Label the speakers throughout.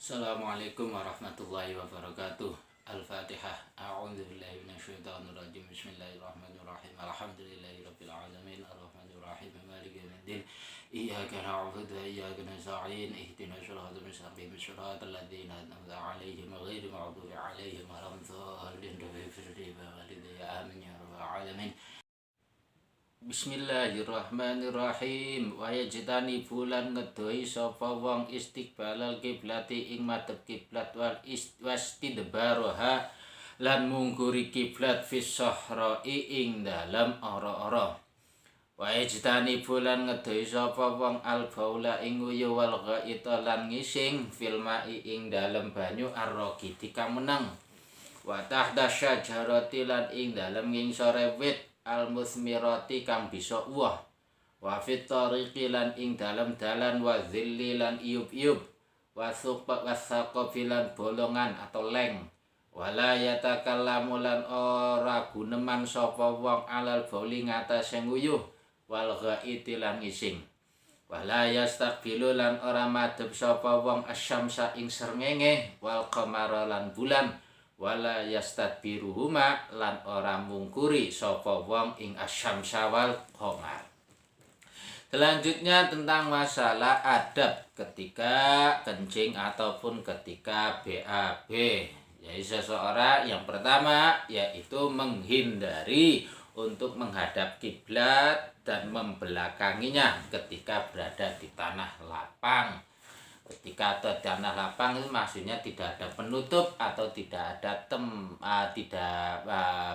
Speaker 1: Assalamualaikum warahmatullahi wabarakatuh. Al-Fatihah. A'udzubillahi minasyaitonirrajim. Bismillahirrahmanirrahim. Alhamdulillahirabbil alamin. Arrahmanirrahim. Maliki yaumiddin. Iyyaka na'budu wa iyyaka nasta'in. Ihdinas siratal mustaqim. Shiratal ladzina an'amta 'alaihim ghairil maghdubi 'alaihim waladdallin. Amin ya rabbal alamin. Bismillahirrahmanirrahim. Wa yajtani bulan ngedohi sapa wong istiqbalal kiblati ing madhep kiblat wastidbaroha lan mungkuri kiblat fis sahra'i ing dalem ora-ora. Wa yajtani bulan ngedohi sapa wong al baula ing uyu wal ghaita lan ngising fil ma'i ing dalem banyu arraqiti kang meneng. Wa tahda syajarati lan ing dalem ngingsore wit al-musmirati kang bisa uwah. Wa fit tariqi lan ing dalem dalan wa zilli lan iup-iup. Wa saqafi lan bolongan atau leng. Wala yatakallamu lan ora guneman sapa wong alal bauli ngatasé nguyuh wal ghaiti lan ngising. Wala yastaqbilu lan ora madhep sapa wong asyamsa ing srengenge wal qamara lan bulan. Wala yastadbiruhuma lan ora mungkuri sapa wong ing asyamsa wal qamar. Selanjutnya tentang masalah adab ketika kencing ataupun ketika BAB. Jadi seseorang yang pertama yaitu menghindari untuk menghadap kiblat dan membelakanginya ketika berada di tanah lapang. Ketika ada tanah lapang itu maksudnya tidak ada penutup atau tidak ada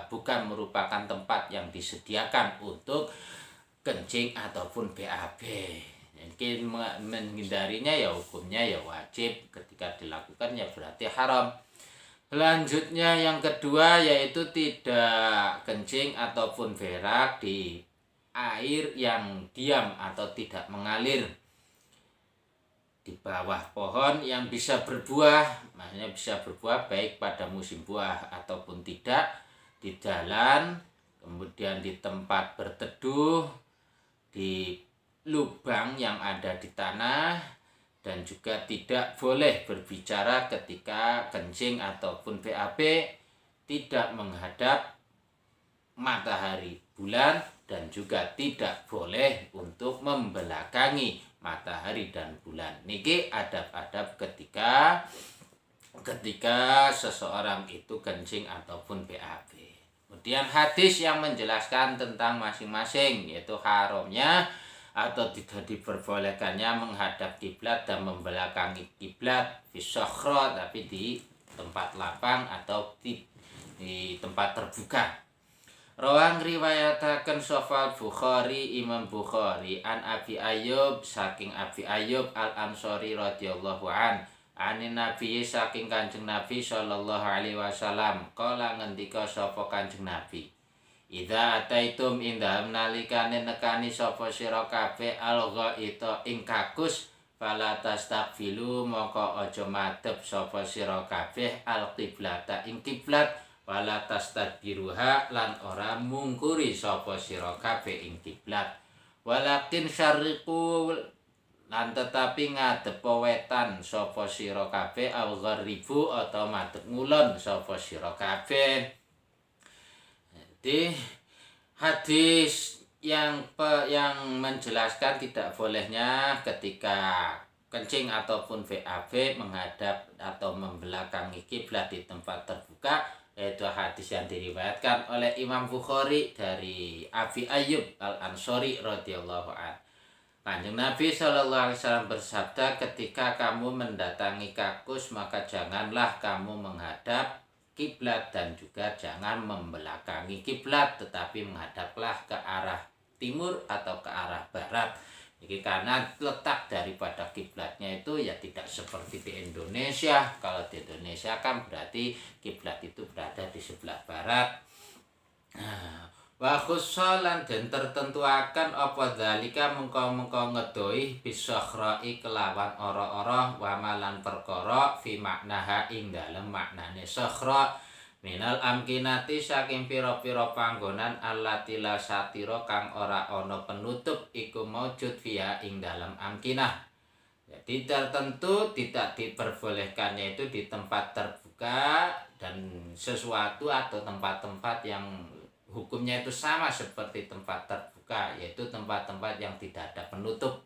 Speaker 1: bukan merupakan tempat yang disediakan untuk kencing ataupun BAB. Jadi menghindarinya ya hukumnya ya wajib, ketika dilakukan ya berarti haram. Selanjutnya yang kedua yaitu tidak kencing ataupun berak di air yang diam atau tidak mengalir. Di bawah pohon yang bisa berbuah, maksudnya bisa berbuah baik pada musim buah ataupun tidak, di jalan, kemudian di tempat berteduh, di lubang yang ada di tanah, dan juga tidak boleh berbicara ketika kencing ataupun BAB, tidak menghadap matahari bulan, dan juga tidak boleh untuk membelakangi matahari dan bulan. Niki adab-adab ketika seseorang itu kencing ataupun BAB. Kemudian hadis yang menjelaskan tentang masing-masing, yaitu haramnya atau tidak diperbolehkannya menghadap kiblat dan membelakangi kiblat fi sakhra, tapi di tempat lapang atau di tempat terbuka. Rawang riwayataken sapa Bukhari, Imam Bukhari an Abi Ayyub saking Abi Ayyub Al-Ansari radhiyallahu anin Nabi saking Kanjeng Nabi sallallahu alaihi wasallam kala ngendika sapa Kanjeng Nabi, idza ataitum indaham nalikane nekani sapa sira kabeh al-ghaita ing kakus fala tastaqbilu moko aja madhep sapa sira kabeh al-qiblata ing kiblat wala tastadbiruha lan ora mungkuri sapa sira kabeh ing kiblat walakin syarriqu lan tetapi ngadhep wetan sapa sira kabeh au gharibu atau madhep ngulon sapa sira kabeh. Jadi hadis yang menjelaskan tidak bolehnya ketika kencing ataupun BAB menghadap atau membelakangi kiblat di tempat terbuka, yaitu hadis yang diriwayatkan oleh Imam Bukhari dari Abi Ayyub Al-Ansari radhiyallahu anhu. Kanjeng Nabi sallallahu alaihi wasallam bersabda, ketika kamu mendatangi kakus maka janganlah kamu menghadap kiblat dan juga jangan membelakangi kiblat, tetapi menghadaplah ke arah timur atau ke arah barat. Jadi karena letak daripada kiblatnya itu ya tidak seperti di Indonesia. Kalau di Indonesia kan berarti kiblat itu berada di sebelah barat. Wa khussalan dan tertentuakan apa dzalika mengko ngedohi bisakhra'i kelawan ora-ora wa malan perkara fi maknaha ing dalem maknane sakhra minal amkinati saking pira-pira panggonan allati la satira kang ora ana penutup iku maujud fiha ing dalam amkinah. Jadi tertentu tidak diperbolehkannya itu di tempat terbuka dan sesuatu atau tempat-tempat yang hukumnya itu sama seperti tempat terbuka, yaitu tempat-tempat yang tidak ada penutup.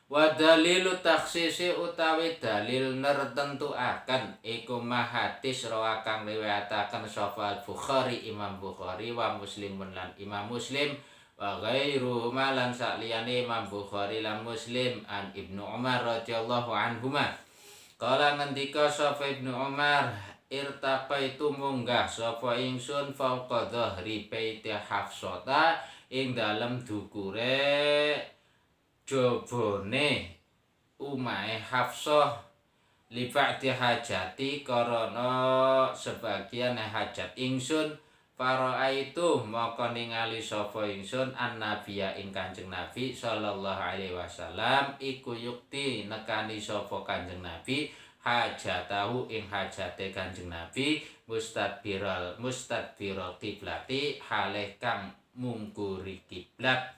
Speaker 1: Wa dalilu taksisi utawi dalil nertentuaken iku ma hadis rawakan riwayataken sapa Bukhari Imam Bukhari wa Muslimun lan Imam Muslim wa ghairuhuma lan sakliyane Imam Bukhari lan Muslim an Ibnu Umar radhiyallahu anhuma. Kala ngendika sapa Ibnu Umar, irtaqaitu munggah sapa ingsun fauqa dhahri baiti Hafsata ing dalem dukure jabone umahe Hafsah li ba'di hajati karana sebagian hajat ingsun faraitu maka ningali sapa ingsun annabiyya ing Kanjeng Nabi sallallahu alaihi wasallam iku yukti nekani sapa Kanjeng Nabi hajatahu ing hajate Kanjeng Nabi mustadbiral kiblati halih kang mungkuri kiblat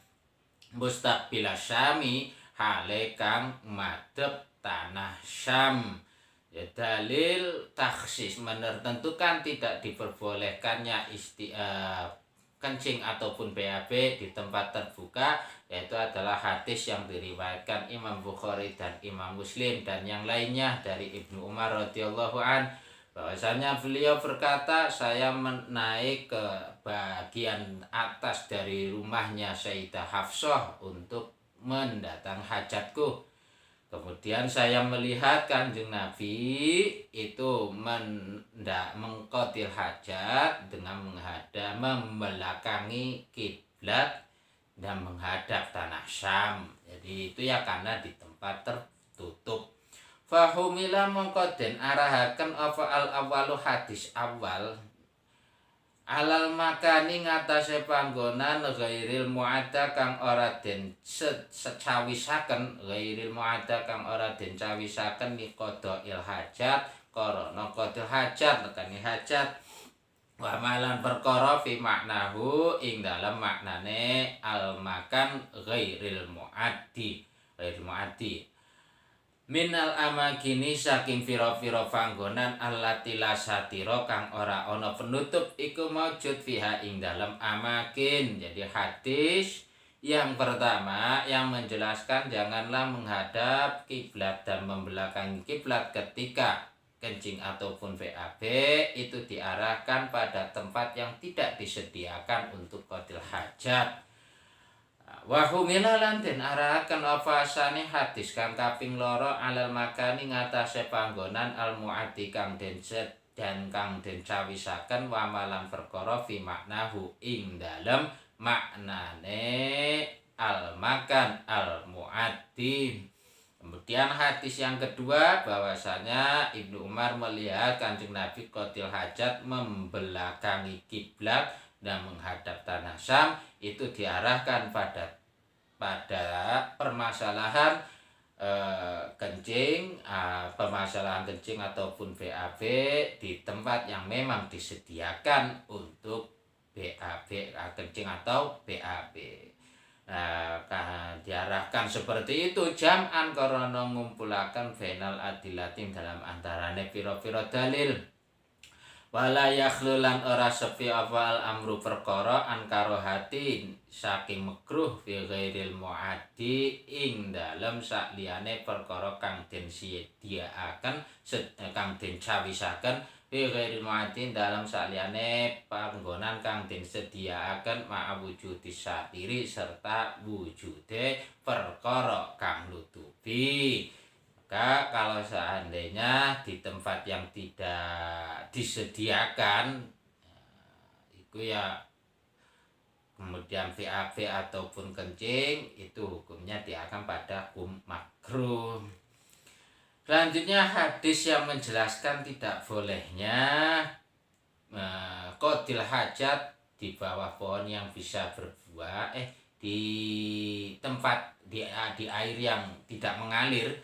Speaker 1: mustaqbil Syami hale kang madhep tanah Syam. Ya, dalil taksis menentukan tidak diperbolehkannya kencing ataupun BAB di tempat terbuka, yaitu adalah hadis yang diriwayatkan Imam Bukhari dan Imam Muslim dan yang lainnya dari Ibnu Umar radhiyallahu an, bahwasanya beliau berkata, saya naik ke bagian atas dari rumahnya Sayyidah Hafsah untuk mendatang hajatku. Kemudian saya melihat Kanjeng Nabi itu mengqadil hajat dengan membelakangi kiblat dan menghadap tanah Syam. Jadi itu ya karena di tempat tertutup. Fahumila mongko den arahaken apa al awalu hadis awal alal makani ngatasé panggonan ghairil muadda kang ora den secawisaken ghairil muadda kang ora den cawisaken miqada il hajat karana qadil hajat nekani hajat wa malan perkara fi maknahu ing dalam maknane al makan ghairil muaddi minal amakini saking pira-pira panggonan allati la satira kang ora ana penutup iku maujud fiha ing dalam amakin. Jadi hadis yang pertama yang menjelaskan janganlah menghadap kiblat dan membelakangi kiblat ketika kencing ataupun BAB itu diarahkan pada tempat yang tidak disediakan untuk qadil hajat. Wa humila lan den arahaken apa asane hadis kang kaping 2 alal makani ngatasé panggonan al muaddi kang den set dan kang den cawisaken wa malam perkara fi maknahu ing dalem maknane al makan al muaddi. Kemudian hadis yang kedua bahwasanya Ibnu Umar melihat Kanjeng Nabi qadil hajat membelakangi kiblat dan menghadap tanah Syam itu diarahkan pada permasalahan permasalahan kencing ataupun BAB di tempat yang memang disediakan untuk BAB kencing atau BAB. Diarahkan seperti itu jam'an karena ngumpulaken final adilatin dalam antarane pira-pira dalil. Wala yakhlulan ora sepi apa amru perkara an karohati saking makruh fi ghairil muaddi ing dalem sakliyane perkara kang den sediaaken kang den cawisaken fi ghairil muaddi dalam sakliyane panggonan kang den sediaaken ma'a wujudi satiri serta wujude perkara kang nutupi. Maka kalau seandainya di tempat yang tidak disediakan itu ya kemudian BAB ataupun kencing itu hukumnya diakan pada hukum makruh. Selanjutnya hadis yang menjelaskan tidak bolehnya qadil hajat di bawah pohon yang bisa berbuah di tempat di air yang tidak mengalir.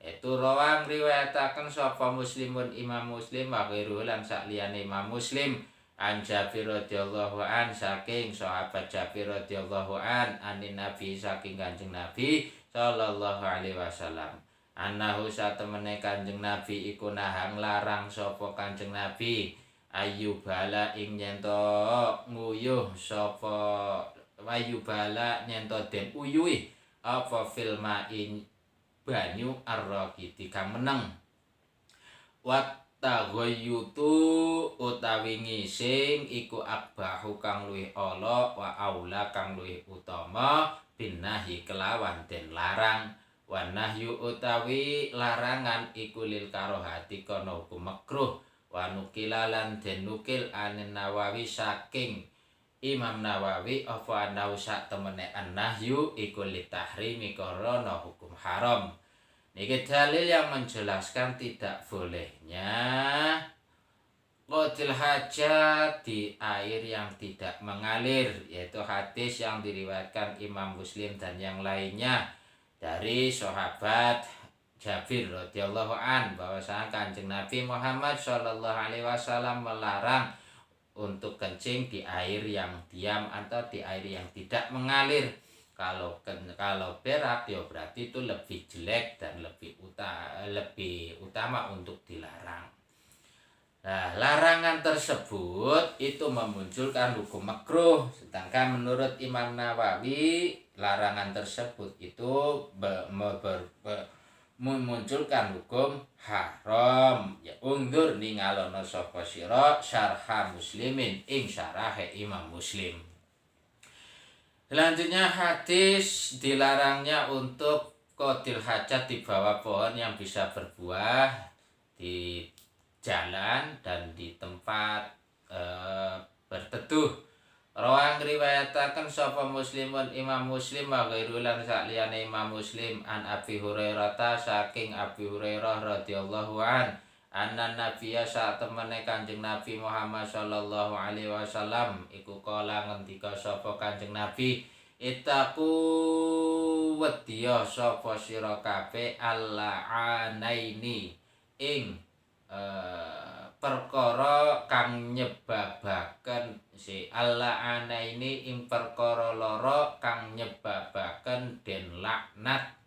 Speaker 1: Itu rawang riwayataken sapa Muslimun Imam Muslim wa ghairu lan sakliyane Imam Muslim an Jabir radhiyallahu an saking sahabat Jabir radhiyallahu an anin Nabi saking Kanjeng Nabi sallallahu alaihi wasallam Anahu satemene Kanjeng Nabi iku nahang larang sapa Kanjeng Nabi ayubala ing nyento nguyuh sapa ayubala nyento den uyuhi apa filma ing banyu arraqiti kang meneng wat taghayyutu utawi ngising iku akbahu kang luwih ala wa aula kang luwih utama binahi kelawan den larang wa nahyu utawi larangan iku lil karohati kana hukum makruh wa nukilalan den nukil anin Nawawi saking Imam Nawawi apa anau sak temene an-nahyu iku li tahrimi karena hukum haram. Niki dalil yang menjelaskan tidak bolehnya qadil hajat di air yang tidak mengalir, yaitu hadis yang diriwayatkan Imam Muslim dan yang lainnya dari sahabat Jabir radhiyallahu an bahwasanya Kanjeng Nabi Muhammad sallallahu alaihi wasallam melarang untuk kencing di air yang diam atau di air yang tidak mengalir. Kalau berak ya berarti itu lebih jelek dan lebih utama untuk dilarang. Nah, larangan tersebut itu memunculkan hukum makruh, sedangkan menurut Imam Nawawi larangan tersebut itu memunculkan hukum haram. Ya undur ningalono sapa sira syarha muslimin ing syarahe Imam Muslim. Selanjutnya hadis dilarangnya untuk qadil hajat di bawah pohon yang bisa berbuah di jalan dan di tempat berteduh. Rawang riwayataken sapa Muslimun Imam Muslim wa ghairu lan sakliyane Imam Muslim an Abi Hurairah saking Abi Hurairah radhiyallahu an anna nabiyya sak temene Kanjeng Nabi Muhammad sallallahu alaihi wasallam iku kala ngendika sapa Kanjeng Nabi itaku wedya sapa sira kabeh al-la'anaini ing perkara kang nyebabaken si al-la'anaini ing perkara loro kang nyebabaken den laknat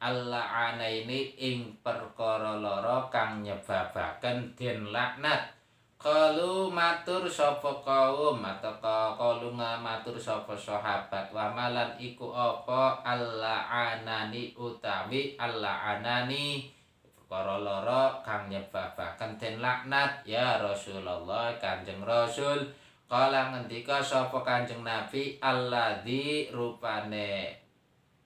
Speaker 1: al-la'anaini ing perkara loro kang nyebabaken den laknat. Qalu matur sapa kaum atau qalu matur sapa sahabat wa malan iku apa al-la'anani utawi al-la'anani perkara loro kang nyebabaken den laknat ya Rasulullah Kanjeng Rasul. Kala ngendika sapa Kanjeng Nabi alladzi rupane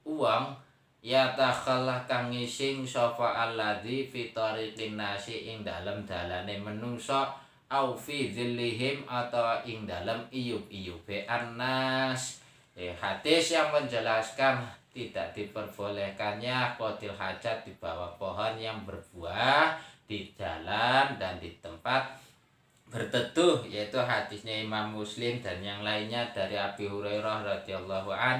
Speaker 1: uang ya takhallah kang ngising sapa alladzi fi tariqin nasi ing dalem dalane menungso au fi dhillihim atau ing dalem iyub-iyube annas. Hadis yang menjelaskan tidak diperbolehkannya qadil hajat di bawah pohon yang berbuah di jalan dan di tempat berteduh, yaitu hadisnya Imam Muslim dan yang lainnya dari Abi Hurairah radhiyallahu an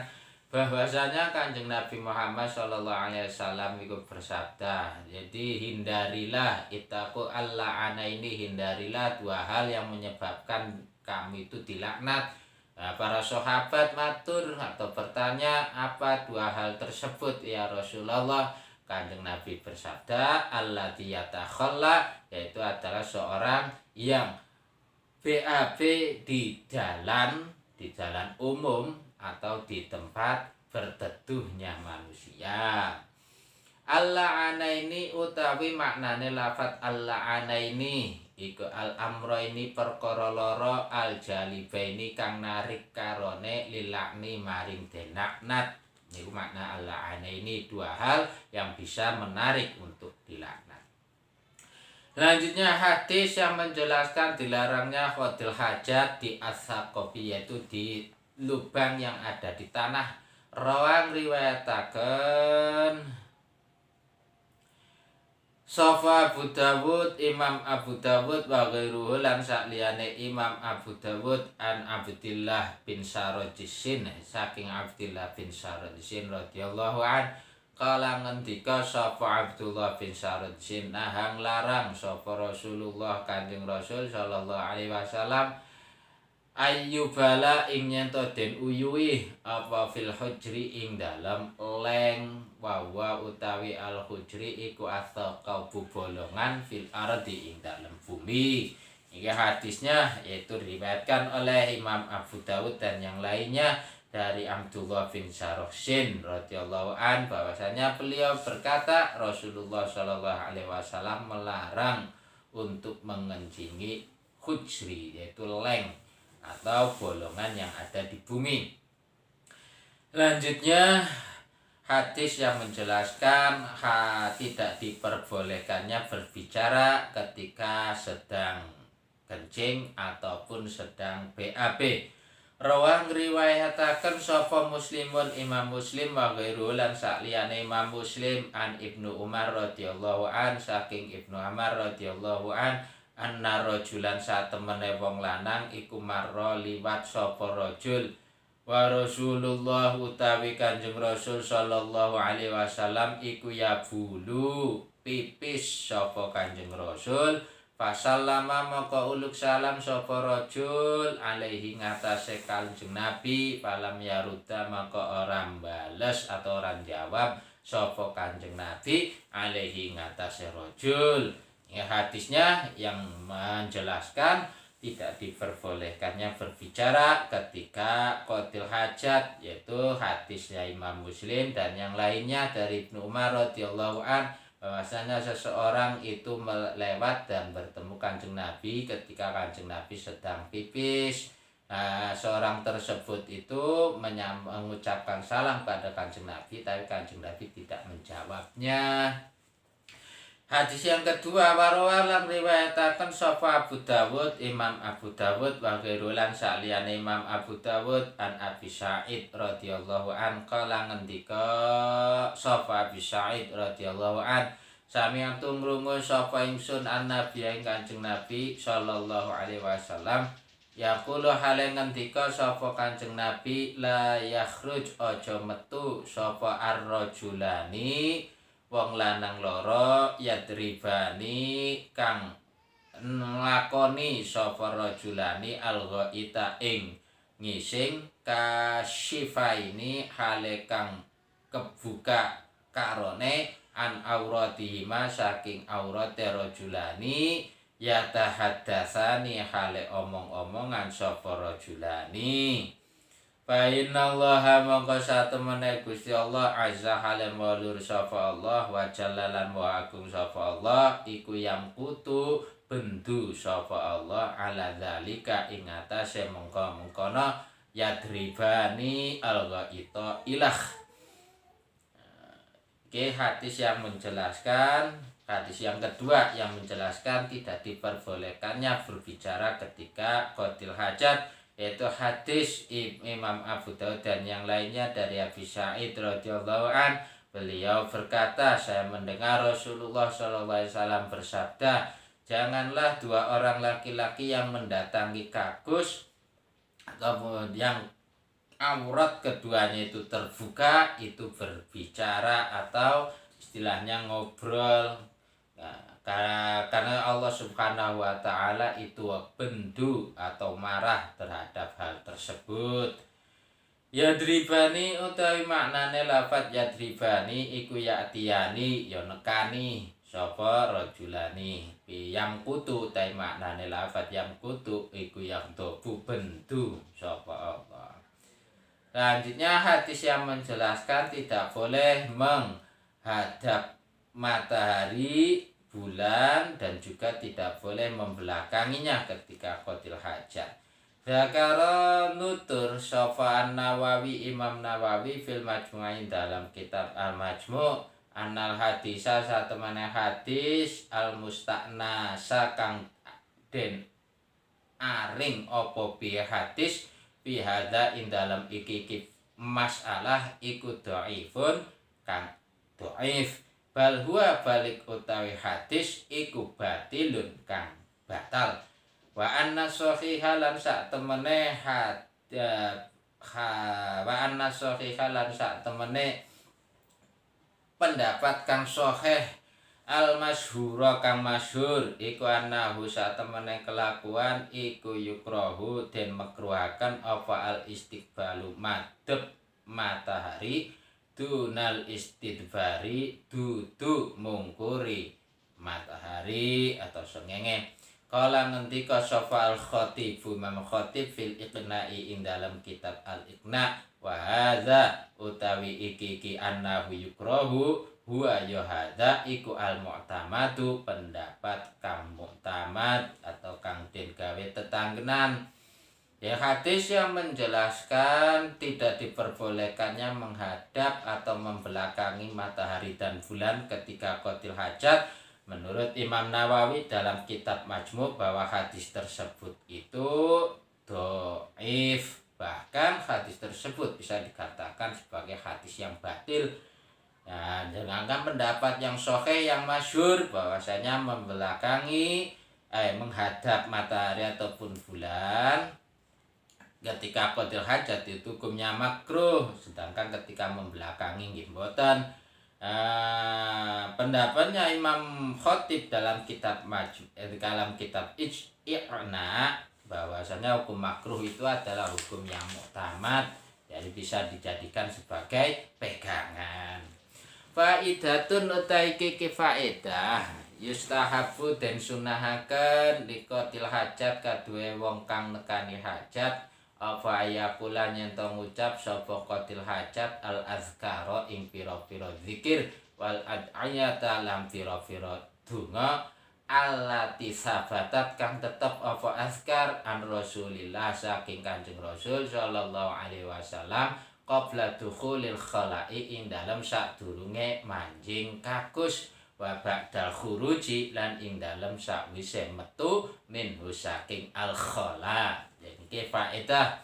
Speaker 1: bahwasanya Kanjeng Nabi Muhammad sallallahu alaihi wasallam itu bersabda, jadi hindarilah itaku al-la'anaini, hindarilah dua hal yang menyebabkan kamu itu dilaknat. Nah, para sahabat matur atau bertanya apa dua hal tersebut ya Rasulullah. Kanjeng Nabi bersabda allati yatakhalla, yaitu adalah seorang yang BAB di jalan umum atau di tempat berteduhnya manusia. Al-la'anaini utawi maknane lafat al-la'anaini iku al-amraini perkara loro al-jalibaini kang narik karone lilakni maring denaknat. Niku makna al-la'anaini, dua hal yang bisa menarik untuk dilaknat. Selanjutnya hadis yang menjelaskan dilarangnya qadil hajat di as-saqafi, yaitu di lubang yang ada di tanah. Rawang riwayataken Sofa Abu Dawud Imam Abu Dawud wa ghairuhu lan sakliyane Imam Abu Dawud an Abdillah bin Sarajisin saking Abdillah bin Sarajisin radhiyallahu an kala ngendika sapa Abdullah bin Sarajisin nahang larang sapa Rasulullah Kanjeng Rasul sallallahu alaihi wasallam ayyubala ing nyento den uyuwi apa fil hujri ing dalam leng wa utawi al hujri iku athaqabu bolongan fil ardi ing dalem bumi. Ini hadisnya yaitu diriwayatkan oleh Imam Abu Dawud dan yang lainnya dari Abdullah bin Saroksin radhiyallahu an bahwasanya beliau berkata Rasulullah Shallallahu alaihi wasallam melarang untuk mengencingi hujri yaitu leng atau bolongan yang ada di bumi. Lanjutnya hadis yang menjelaskan tidak diperbolehkannya berbicara ketika sedang kencing ataupun sedang BAB. Rawang riwayataken sapa Muslimun Imam Muslim wa ghairu lan sakliyane Imam Muslim an Ibnu Umar radhiyallahu an saking Ibnu Umar radhiyallahu an anna rajulan satemene wong lanang iku marra liwat sapa rajul wa Rasulullah utawi Kanjeng Rasul sallallahu alaihi wasallam iku yabulu pipis sapa Kanjeng Rasul. Fasallama maka uluk salam sapa rajul alaihi ngatasé Kanjeng Nabi falam yarudda maka ora bales atau ora jawab sapa Kanjeng Nabi alaihi ngatasé rajul. Ya, hadisnya yang menjelaskan tidak diperbolehkannya berbicara ketika qadil hajat, yaitu hadisnya Imam Muslim dan yang lainnya dari Ibnu Umar radhiyallahu an bahwasanya seseorang itu melewat dan bertemu Kanjeng Nabi ketika Kanjeng Nabi sedang pipis. Seorang tersebut itu mengucapkan salam pada Kanjeng Nabi, tapi Kanjeng Nabi tidak menjawabnya. Hadis yang kedua warawalam riwayataken sapa Abu Dawud Imam Abu Dawud wa ghairulan saliyane Imam Abu Dawud an Abi Sa'id radhiyallahu an kala ngendika sapa Abi Sa'id radhiyallahu an sami'tu ngrungu sapa ingsun an Nabi ing Kanjeng Nabi sallallahu alaihi wasallam yaqulu hale ngendika sapa Kanjeng Nabi la yakhruj aja metu sapa ar-rajulani wong lanang loro yadribani kang nglakoni sapa rajulani alghaita ing ngising kasyifaini hale kang kebuka karone an auratihima saking aurate rajulani yatahaddasani hale omong-omongan sapa rajulani. Fa innallaha mongko satemene Gusti Allah azza halim walur sapa Allah wa jallalan wa agung sapa Allah iku yang kutu bendu sapa Allah ala zalika ing atase mengko-mengkono yadribani alghaita ilah. Oke, hadis yang menjelaskan hadis yang kedua yang menjelaskan tidak diperbolehkannya berbicara ketika qadil hajat, yaitu hadis Imam Abu Dawud dan yang lainnya dari Abi Sa'id radhiyallahu an. Beliau berkata, saya mendengar Rasulullah SAW bersabda, janganlah dua orang laki-laki yang mendatangi kakus atau yang aurat keduanya itu terbuka itu berbicara atau istilahnya ngobrol. Karena Allah Subhanahu wa ta'ala itu bendu atau marah terhadap hal tersebut. Yadribani utawi maknane lafaz yadribani iku ya'tiyani ya nekani sapa rajulani. Yang kutu utawi maknane lafaz yang kutu iku yang dobu bendu sapa Allah. Selanjutnya hadis yang menjelaskan tidak boleh menghadap matahari, bulan, dan juga tidak boleh membelakanginya ketika qadil hajat. Zakara nutur sapa An-Nawawi Imam Nawawi fil Majmu'in dalam kitab Al-Majmu' annal hadisa satemene hadis al-musta'nasa kang den aring apa bi hadis fi hadza ing dalam iki masalah iku dhaifun kang dhaif. Bal huwa balik utawi hadis iku batilun kang batal. Wa anna sahiha lan sak temene wa anna sahiha lan sak temene pendapat kang sahih al masyhura kang masyhur iku annahu sak temene kelakuan iku yukrahu den makruhaken apa al istiqbalu madhep matahari dunal istidbari dudu mungkuri matahari atau sengenge. Kala ngendika sapa al-Khatib Imam Khatib fil Iqna'i ing dalam kitab al-Iqna wa hadza utawi iki annahu yukrahu huwa ya hadza iku al-mu'tamadu pendapat kang mu'tamad atau kang den gawe tetanggenan. Ya, hadis yang menjelaskan tidak diperbolehkannya menghadap atau membelakangi matahari dan bulan ketika qadil hajat. Menurut Imam Nawawi dalam kitab Majmu' bahwa hadis tersebut itu dhaif. Bahkan hadis tersebut bisa dikatakan sebagai hadis yang batil. Nah, sedangkan pendapat yang sahih yang masyhur bahwasanya menghadap matahari ataupun bulan ketika qadil hajat itu hukumnya makruh, sedangkan ketika membelakangi nggih mboten. Pendapatnya Imam Khatib dalam kitab dalam kitab Iqna bahwasanya hukum makruh itu adalah hukum yang mu'tamad, jadi bisa dijadikan sebagai pegangan. Faidatun utai kiki faedah yustahabu den sunahaken liqatil hajat kadue wong kang nekani hajat apa ayakulan yen to ngucap sapa qadil hajat al azkara ing pira-pira zikir wal ad'ayata lam pira-pira donga allati sabatat kang tetep apa azkar an Rasulillah saking Kanjeng Rasul sallallahu alaihi wasallam qabla dukhulil khala'i ing dalem sadurunge manjing kakus wa ba'dal khuruji lan ing dalem sakwise metu minhu saking al khala. Jadi faedah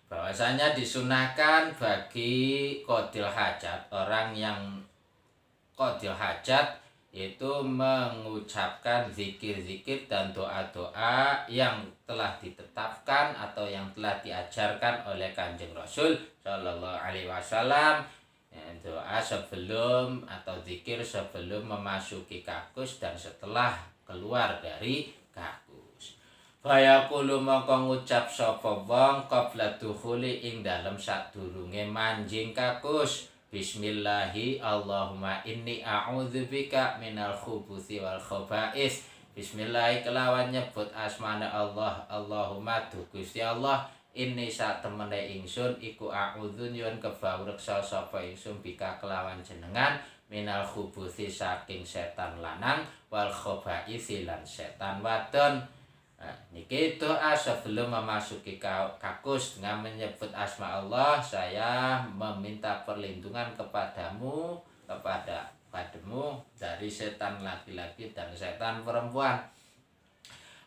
Speaker 1: bahwasanya disunahkan bagi qadil hajat, orang yang qadil hajat itu mengucapkan zikir-zikir dan doa-doa yang telah ditetapkan atau yang telah diajarkan oleh Kanjeng Rasul sallallahu alaihi wasallam. Doa sebelum atau zikir sebelum memasuki kakus dan setelah keluar dari kakus. Fayaqulu mongko ngucap sapa wong qabla dukhuli ing dalem sadurunge manjing kakus. Bismillahi Allahumma inni a'udzubika minal khubuthi wal khaba'is. Bismillahi kelawan nyebut asmane Allah. Allahumma Gusti Allah inni sak temene ingsun iku a'udzun yun kebawreksa sapa ingsun bika kelawan jenengan minal khubuthi saking setan lanang wal khaba'is lan setan wadon. Nah, niki doa sebelum memasuki kakus dengan menyebut asma Allah, saya meminta perlindungan kepadamu dari setan laki-laki dan setan perempuan.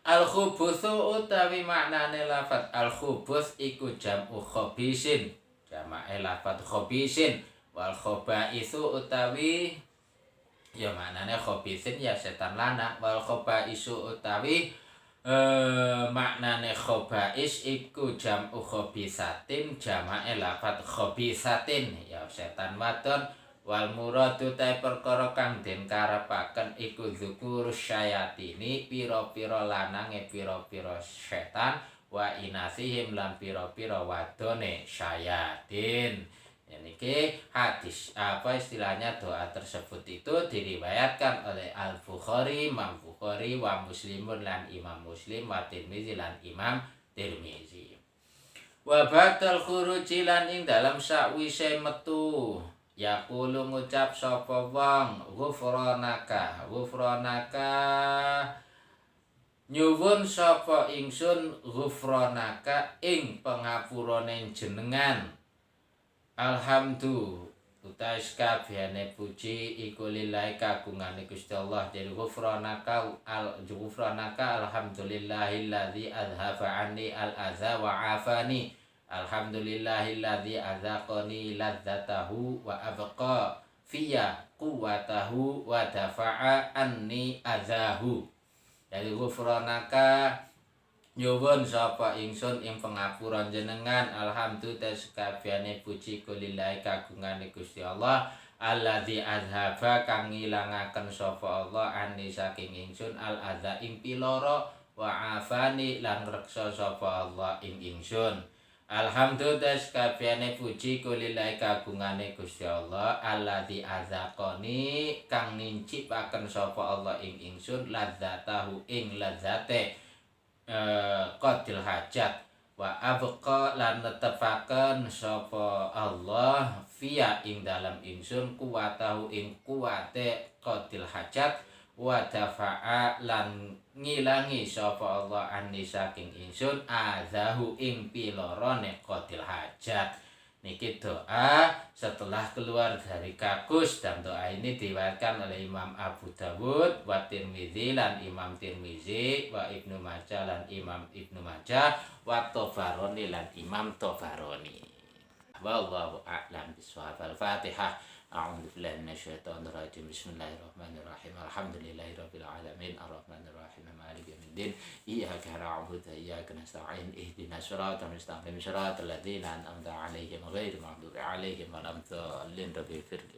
Speaker 1: Al-khubutsu utawi maknane lafaz al-khubuts iku jam'u khabisin, jamae lafaz khabisin, wal khabaisu utawi ya maknane khabisin ya setan lanang, wal khabaisu utawi maknane khabais iku jam'u khabisatin, jamae lafaz khabisatin ya setan wadon. Wal muradu ta perkara kang den karepaken iku dzukur syayatini pira-pira lanange pira-pira setan wa inasihim lan pira-pira wadone syayatin. Niki hadis istilahnya doa tersebut itu diriwayatkan oleh Al-Bukhari, Imam Bukhari wa Muslimun lan Imam Muslim wa Tirmizi lan Imam Tirmizi. Wa ba'dal khuruji lan ing dalam sakwise metu yaqulu ngucap sapa wong ghufranaka nyuwun sapa ingsun ghufranaka ing pangapurane jenengan. Alhamdulillah utawi kabehane puji iku lillahi kagungane Gusti Allah. Jadi ghufranaka alhamdulillahilladzi azhaba anni al-adza wa afani. Alhamdulillahilladzi azaqani ladzatahu wa abqa fiyya quwwatahu wa dafa'a anni azahu. Jadi ghufranaka nyuwun sapa ingsun ing pangapuran jenengan. Alhamdulillah sakabehane puji kulillahi kagungane Gusti Allah alladzi azhaba kang ngilangaken sapa Allah anni saking ingsun al adza ing piloro wa afani lan reksa sapa Allah ing ingsun. Alhamdulillah sakabehane puji kulillahi kagungane Gusti Allah alladzi azaqani kang nincipaken sapa Allah ing ingsun ladzatahu ing ladzate qadil hajat wa abqa lan netepaken sapa Allah fiya ing dalam ingsun kuwatahu ing kuwate qadil hajat wa dafa'a lan ngilangi sapa Allah anni saking ingsun azahu ing pilorone qadil hajat. Niki doa setelah keluar dari kakus, dan doa ini diriwayatkan oleh Imam Abu Dawud wa Tirmizi lan Imam Tirmizi wa Ibnu Majah lan Imam Ibnu Majah wa Tabarani lan Imam Tabarani. Wallahu a'lam bishawab. Al-Fatihah. A'udzu billahi minasyaitonir rajim. Bismillahirrahmanirrahim. Alhamdulillahirabbil alamin arrahmanir rahim maliki yaumiddin. Iyyaka na'budu wa iyyaka nasta'in. Ihdinas siratal mustaqim siratal ladzina an'amta 'alaihim ghairil maghdubi 'alaihim waladdallin. Rabbil firli